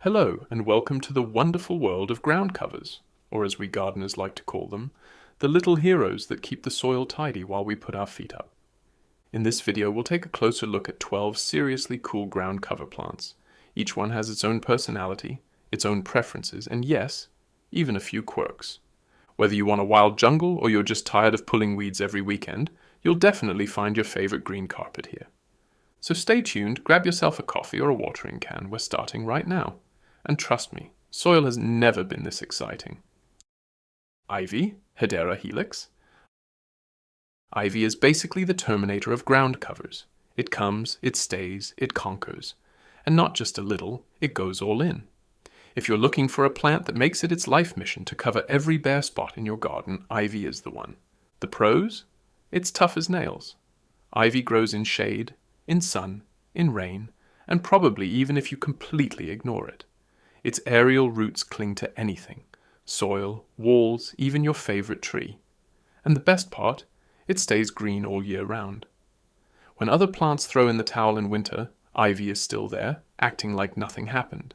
Hello, and welcome to the wonderful world of ground covers, or as we gardeners like to call them, the little heroes that keep the soil tidy while we put our feet up. In this video, we'll take a closer look at 12 seriously cool ground cover plants. Each one has its own personality, its own preferences, and yes, even a few quirks. Whether you want a wild jungle or you're just tired of pulling weeds every weekend, you'll definitely find your favorite green carpet here. So stay tuned, grab yourself a coffee or a watering can, we're starting right now. And trust me, soil has never been this exciting. Ivy, Hedera helix. Ivy is basically the terminator of ground covers. It comes, it stays, it conquers. And not just a little, it goes all in. If you're looking for a plant that makes it its life mission to cover every bare spot in your garden, ivy is the one. The pros? It's tough as nails. Ivy grows in shade, in sun, in rain, and probably even if you completely ignore it. Its aerial roots cling to anything, soil, walls, even your favorite tree. And the best part, it stays green all year round. When other plants throw in the towel in winter, ivy is still there, acting like nothing happened.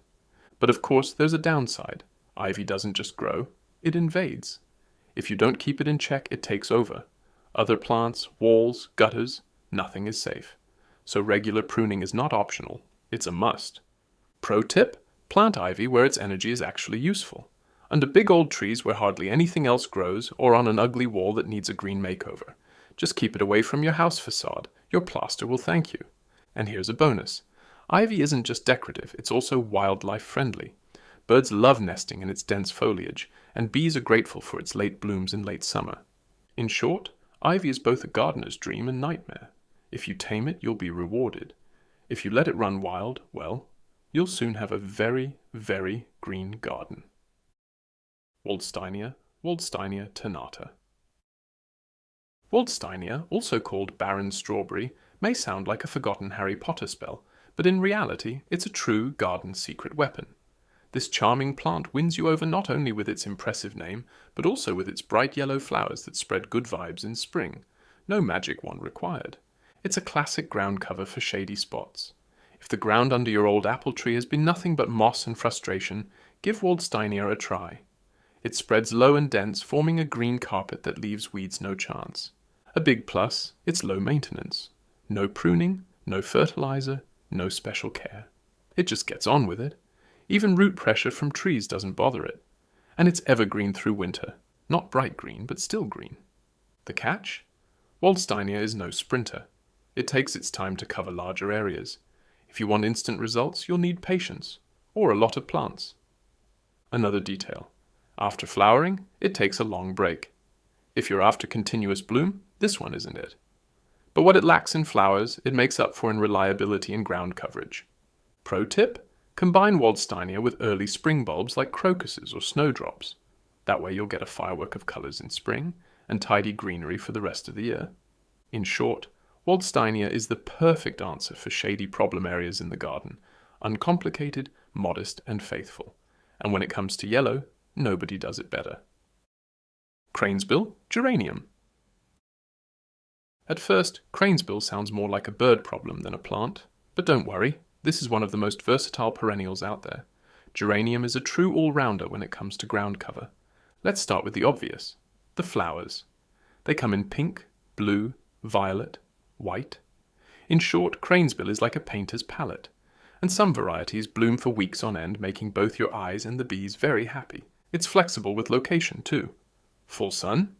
But of course there's a downside. Ivy doesn't just grow, it invades. If you don't keep it in check, it takes over. Other plants, walls, gutters, nothing is safe. So regular pruning is not optional, it's a must. Pro tip? Plant ivy where its energy is actually useful. Under big old trees where hardly anything else grows, or on an ugly wall that needs a green makeover. Just keep it away from your house facade. Your plaster will thank you. And here's a bonus. Ivy isn't just decorative, it's also wildlife friendly. Birds love nesting in its dense foliage, and bees are grateful for its late blooms in late summer. In short, ivy is both a gardener's dream and nightmare. If you tame it, you'll be rewarded. If you let it run wild, well, you'll soon have a very, very green garden. Waldsteinia, Waldsteinia ternata. Waldsteinia, also called barren strawberry, may sound like a forgotten Harry Potter spell, but in reality, it's a true garden secret weapon. This charming plant wins you over not only with its impressive name, but also with its bright yellow flowers that spread good vibes in spring. No magic wand required. It's a classic ground cover for shady spots. If the ground under your old apple tree has been nothing but moss and frustration, give Waldsteinia a try. It spreads low and dense, forming a green carpet that leaves weeds no chance. A big plus, it's low maintenance. No pruning, no fertilizer, no special care. It just gets on with it. Even root pressure from trees doesn't bother it. And it's evergreen through winter. Not bright green, but still green. The catch? Waldsteinia is no sprinter. It takes its time to cover larger areas. If you want instant results, you'll need patience, or a lot of plants. Another detail. After flowering, it takes a long break. If you're after continuous bloom, this one isn't it. But what it lacks in flowers, it makes up for in reliability and ground coverage. Pro tip? Combine Waldsteinia with early spring bulbs like crocuses or snowdrops. That way you'll get a firework of colors in spring, and tidy greenery for the rest of the year. In short, Waldsteinia is the perfect answer for shady problem areas in the garden, uncomplicated, modest, and faithful. And when it comes to yellow, nobody does it better. Cranesbill, Geranium. At first, Cranesbill sounds more like a bird problem than a plant, but don't worry, this is one of the most versatile perennials out there. Geranium is a true all-rounder when it comes to ground cover. Let's start with the obvious, the flowers. They come in pink, blue, violet, white. In short, Cranesbill is like a painter's palette, and some varieties bloom for weeks on end, making both your eyes and the bees very happy. It's flexible with location too. Full sun?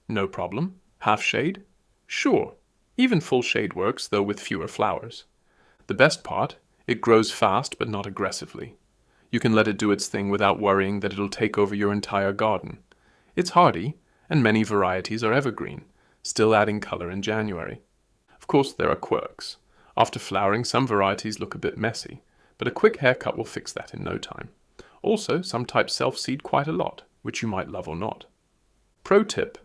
No problem. Half shade? Sure. Even full shade works, though with fewer flowers. The best part, it grows fast but not aggressively. You can let it do its thing without worrying that it'll take over your entire garden. It's hardy, and many varieties are evergreen, still adding color in January. Of course, there are quirks. After flowering, some varieties look a bit messy, but a quick haircut will fix that in no time. Also, some types self-seed quite a lot, which you might love or not. Pro tip: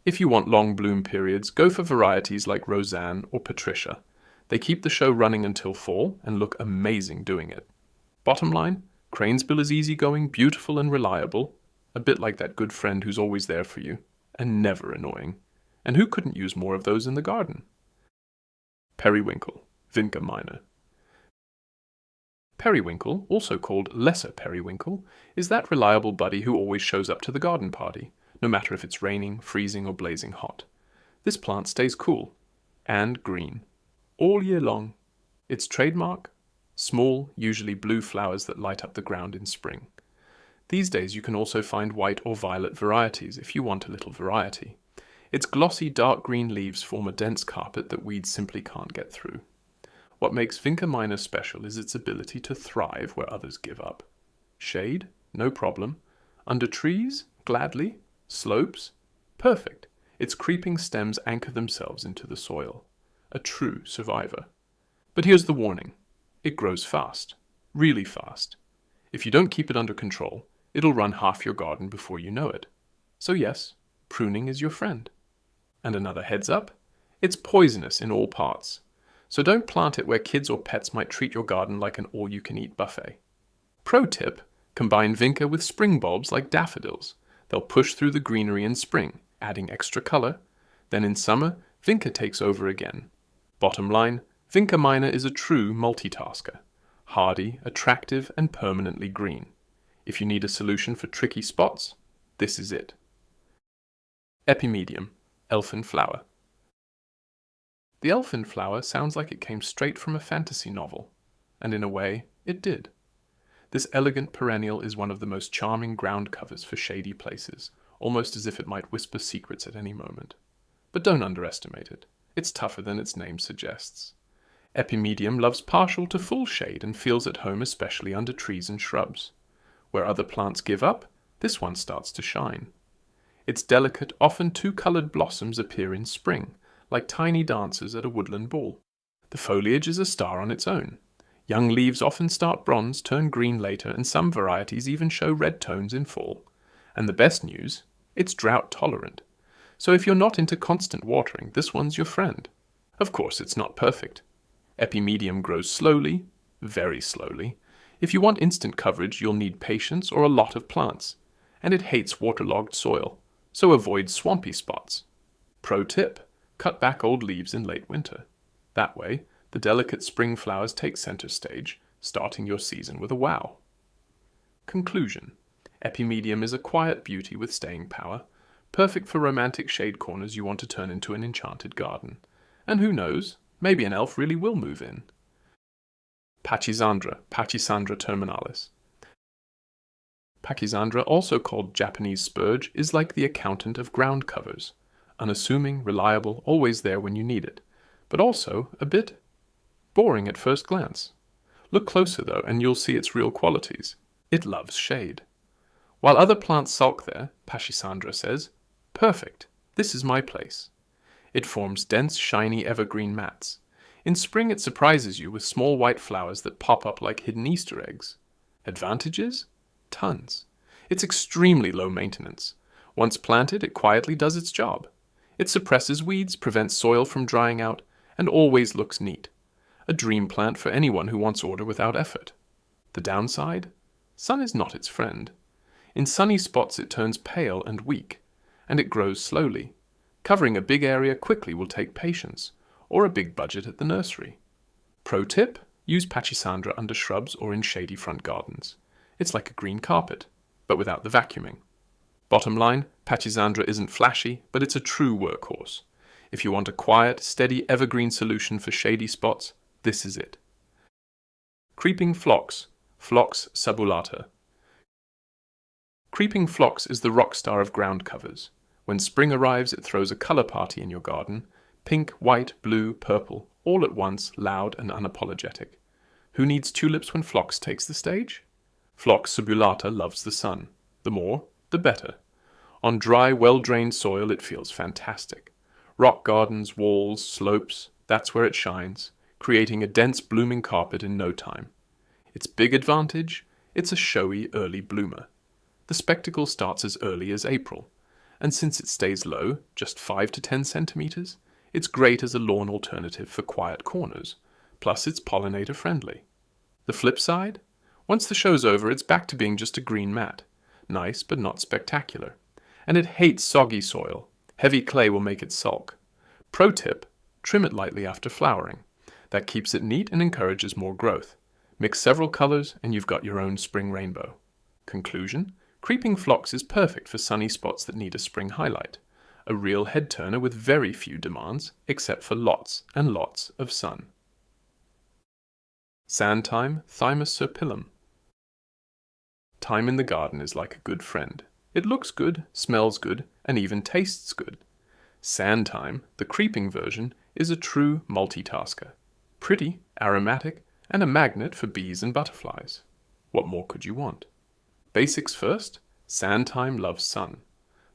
if you want long bloom periods, go for varieties like Roseanne or Patricia. They keep the show running until fall and look amazing doing it. Bottom line, Cranesbill is easygoing, beautiful and reliable, a bit like that good friend who's always there for you, and never annoying. And who couldn't use more of those in the garden? Periwinkle, Vinca minor. Periwinkle, also called lesser periwinkle, is that reliable buddy who always shows up to the garden party, no matter if it's raining, freezing, or blazing hot. This plant stays cool and green all year long. Its trademark? Small, usually blue flowers that light up the ground in spring. These days you can also find white or violet varieties if you want a little variety. Its glossy dark green leaves form a dense carpet that weeds simply can't get through. What makes Vinca minor special is its ability to thrive where others give up. Shade? No problem. Under trees? Gladly. Slopes? Perfect. Its creeping stems anchor themselves into the soil. A true survivor. But here's the warning. It grows fast. Really fast. If you don't keep it under control, it'll run half your garden before you know it. So yes, pruning is your friend. And another heads up, it's poisonous in all parts. So don't plant it where kids or pets might treat your garden like an all-you-can-eat buffet. Pro tip, combine Vinca with spring bulbs like daffodils. They'll push through the greenery in spring, adding extra color. Then in summer, Vinca takes over again. Bottom line, Vinca minor is a true multitasker. Hardy, attractive, and permanently green. If you need a solution for tricky spots, this is it. Epimedium, Elfin flower. The elfin flower sounds like it came straight from a fantasy novel, and in a way, it did. This elegant perennial is one of the most charming ground covers for shady places, almost as if it might whisper secrets at any moment. But don't underestimate it. It's tougher than its name suggests. Epimedium loves partial to full shade and feels at home especially under trees and shrubs. Where other plants give up, this one starts to shine. Its delicate, often two-colored blossoms appear in spring, like tiny dancers at a woodland ball. The foliage is a star on its own. Young leaves often start bronze, turn green later, and some varieties even show red tones in fall. And the best news, it's drought tolerant. So if you're not into constant watering, this one's your friend. Of course, it's not perfect. Epimedium grows slowly, very slowly. If you want instant coverage, you'll need patience or a lot of plants. And it hates waterlogged soil, so avoid swampy spots. Pro tip, cut back old leaves in late winter. That way, the delicate spring flowers take center stage, starting your season with a wow. Conclusion. Epimedium is a quiet beauty with staying power, perfect for romantic shade corners you want to turn into an enchanted garden. And who knows, maybe an elf really will move in. Pachysandra terminalis. Pachysandra, also called Japanese spurge, is like the accountant of ground covers. Unassuming, reliable, always there when you need it. But also a bit boring at first glance. Look closer though, and you'll see its real qualities. It loves shade. While other plants sulk there, Pachysandra says, "Perfect, this is my place." It forms dense, shiny evergreen mats. In spring it surprises you with small white flowers that pop up like hidden Easter eggs. Advantages? Tons. It's extremely low maintenance. Once planted, it quietly does its job. It suppresses weeds, prevents soil from drying out, and always looks neat. A dream plant for anyone who wants order without effort. The downside? Sun is not its friend. In sunny spots it turns pale and weak, and it grows slowly. Covering a big area quickly will take patience, or a big budget at the nursery. Pro tip, use Pachysandra under shrubs or in shady front gardens. It's like a green carpet, but without the vacuuming. Bottom line, Pachysandra isn't flashy, but it's a true workhorse. If you want a quiet, steady, evergreen solution for shady spots, this is it. Creeping Phlox, Phlox subulata. Creeping Phlox is the rock star of ground covers. When spring arrives, it throws a color party in your garden. Pink, white, blue, purple, all at once, loud and unapologetic. Who needs tulips when Phlox takes the stage? Phlox subulata loves the sun. The more, the better. On dry, well-drained soil, it feels fantastic. Rock gardens, walls, slopes, that's where it shines, creating a dense blooming carpet in no time. Its big advantage? It's a showy early bloomer. The spectacle starts as early as April, and since it stays low, just 5 to 10 centimeters, it's great as a lawn alternative for quiet corners, plus it's pollinator friendly. The flip side? Once the show's over, it's back to being just a green mat. Nice, but not spectacular. And it hates soggy soil. Heavy clay will make it sulk. Pro tip, trim it lightly after flowering. That keeps it neat and encourages more growth. Mix several colors and you've got your own spring rainbow. Conclusion: creeping phlox is perfect for sunny spots that need a spring highlight. A real head turner with very few demands, except for lots and lots of sun. Sand thyme, Thymus serpyllum. Thyme in the garden is like a good friend. It looks good, smells good, and even tastes good. Sand thyme, the creeping version, is a true multitasker. Pretty, aromatic, and a magnet for bees and butterflies. What more could you want? Basics first, sand thyme loves sun.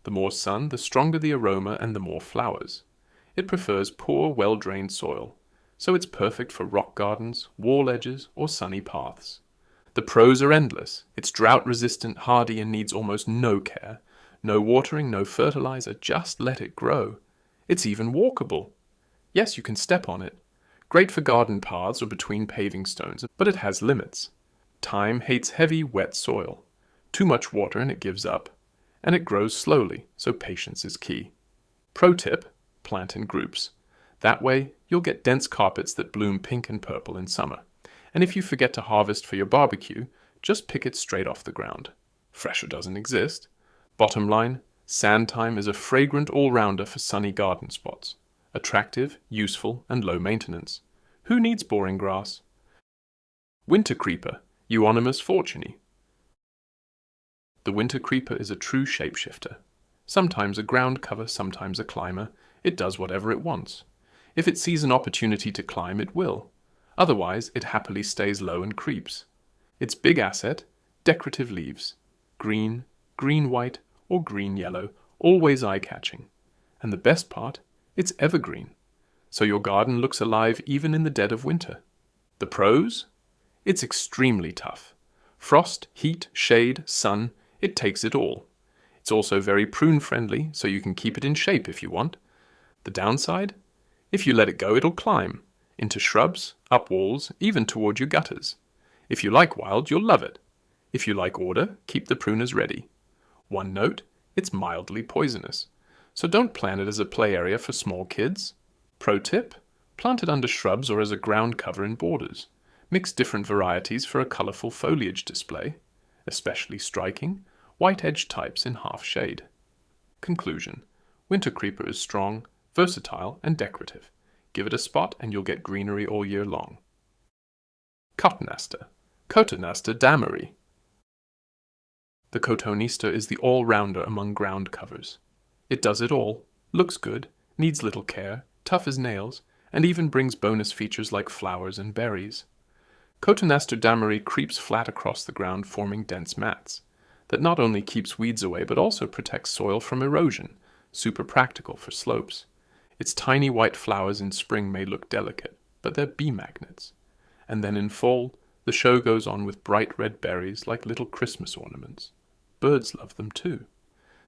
The more sun, the stronger the aroma and the more flowers. It prefers poor, well-drained soil, so it's perfect for rock gardens, wall edges, or sunny paths. The pros are endless. It's drought-resistant, hardy, and needs almost no care. No watering, no fertilizer, just let it grow. It's even walkable. Yes, you can step on it. Great for garden paths or between paving stones, but it has limits. Thyme hates heavy, wet soil. Too much water and it gives up. And it grows slowly, so patience is key. Pro tip: plant in groups. That way, you'll get dense carpets that bloom pink and purple in summer. And if you forget to harvest for your barbecue, just pick it straight off the ground. Fresher doesn't exist. Bottom line, sand thyme is a fragrant all-rounder for sunny garden spots. Attractive, useful, and low maintenance. Who needs boring grass? Wintercreeper, Euonymus fortunei. The Wintercreeper is a true shapeshifter. Sometimes a ground cover, sometimes a climber. It does whatever it wants. If it sees an opportunity to climb, it will. Otherwise, it happily stays low and creeps. Its big asset: decorative leaves. Green, green-white, or green-yellow, always eye-catching. And the best part, it's evergreen. So your garden looks alive even in the dead of winter. The pros? It's extremely tough. Frost, heat, shade, sun, it takes it all. It's also very prune-friendly, so you can keep it in shape if you want. The downside? If you let it go, it'll climb. Into shrubs, up walls, even toward your gutters. If you like wild, you'll love it. If you like order, keep the pruners ready. One note: it's mildly poisonous. So don't plant it as a play area for small kids. Pro tip: plant it under shrubs or as a ground cover in borders. Mix different varieties for a colorful foliage display. Especially striking, white-edged types in half shade. Conclusion: Wintercreeper is strong, versatile, and decorative. Give it a spot and you'll get greenery all year long. Cotoneaster, Cotoneaster dammeri. The Cotoneaster is the all-rounder among ground covers. It does it all, looks good, needs little care, tough as nails, and even brings bonus features like flowers and berries. Cotoneaster dammeri creeps flat across the ground, forming dense mats. That not only keeps weeds away but also protects soil from erosion, super practical for slopes. Its tiny white flowers in spring may look delicate, but they're bee magnets. And then in fall, the show goes on with bright red berries like little Christmas ornaments. Birds love them too.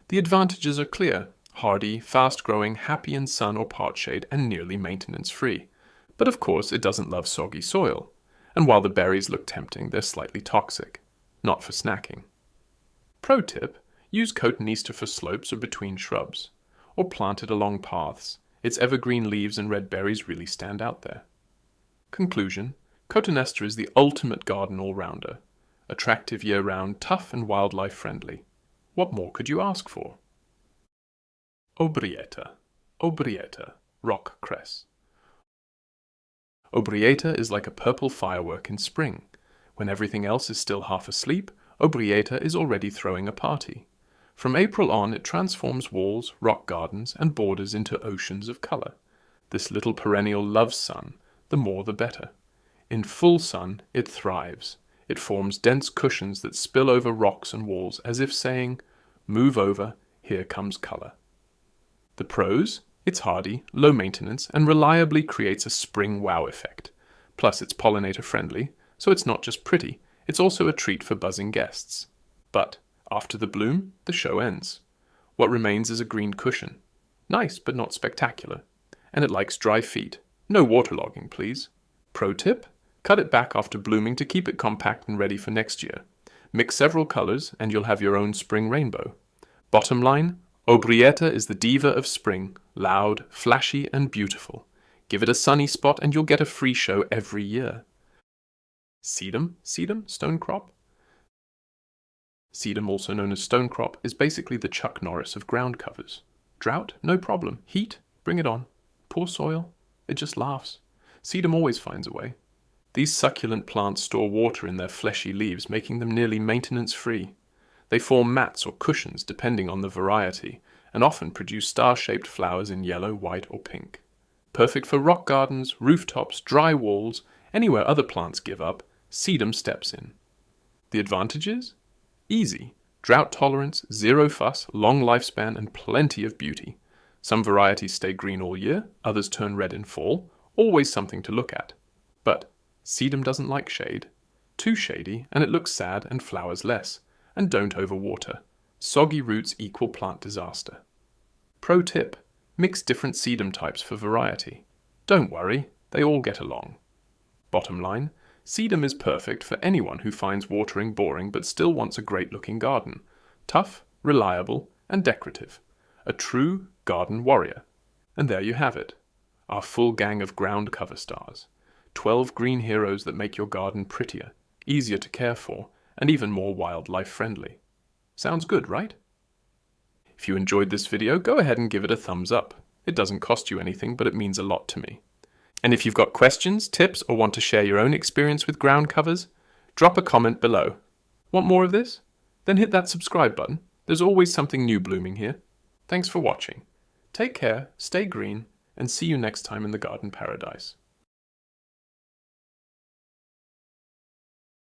The advantages are clear: hardy, fast-growing, happy in sun or part shade, and nearly maintenance-free. But of course it doesn't love soggy soil. And while the berries look tempting, they're slightly toxic. Not for snacking. Pro tip: use Cotoneaster for slopes or between shrubs. Or plant it along paths. Its evergreen leaves and red berries really stand out there. Conclusion: Cotoneaster is the ultimate garden all-rounder. Attractive year-round, tough and wildlife-friendly. What more could you ask for? Aubrieta, Aubrieta, rock cress. Aubrieta is like a purple firework in spring. When everything else is still half asleep, Aubrieta is already throwing a party. From April on, it transforms walls, rock gardens, and borders into oceans of color. This little perennial loves sun, the more the better. In full sun, it thrives. It forms dense cushions that spill over rocks and walls, as if saying, "Move over, here comes color." The pros? It's hardy, low maintenance, and reliably creates a spring wow effect. Plus it's pollinator friendly, so it's not just pretty, it's also a treat for buzzing guests. But after the bloom, the show ends. What remains is a green cushion. Nice, but not spectacular. And it likes dry feet. No waterlogging, please. Pro tip: cut it back after blooming to keep it compact and ready for next year. Mix several colors and you'll have your own spring rainbow. Bottom line: Aubrieta is the diva of spring, loud, flashy, and beautiful. Give it a sunny spot and you'll get a free show every year. Sedum, stonecrop. Sedum, also known as stonecrop, is basically the Chuck Norris of ground covers. Drought? No problem. Heat? Bring it on. Poor soil? It just laughs. Sedum always finds a way. These succulent plants store water in their fleshy leaves, making them nearly maintenance-free. They form mats or cushions depending on the variety, and often produce star-shaped flowers in yellow, white, or pink. Perfect for rock gardens, rooftops, dry walls, anywhere other plants give up, sedum steps in. The advantages? Easy. Drought tolerance, zero fuss, long lifespan, and plenty of beauty. Some varieties stay green all year, others turn red in fall, always something to look at. But sedum doesn't like shade. Too shady, and it looks sad and flowers less. And don't overwater. Soggy roots equal plant disaster. Pro tip: mix different sedum types for variety. Don't worry, they all get along. Bottom line, sedum is perfect for anyone who finds watering boring but still wants a great-looking garden. Tough, reliable, and decorative. A true garden warrior. And there you have it. Our full gang of ground cover stars. 12 green heroes that make your garden prettier, easier to care for, and even more wildlife friendly. Sounds good, right? If you enjoyed this video, go ahead and give it a thumbs up. It doesn't cost you anything, but it means a lot to me. And if you've got questions, tips, or want to share your own experience with ground covers, drop a comment below. Want more of this? Then hit that subscribe button. There's always something new blooming here. Thanks for watching. Take care, stay green, and see you next time in the garden paradise.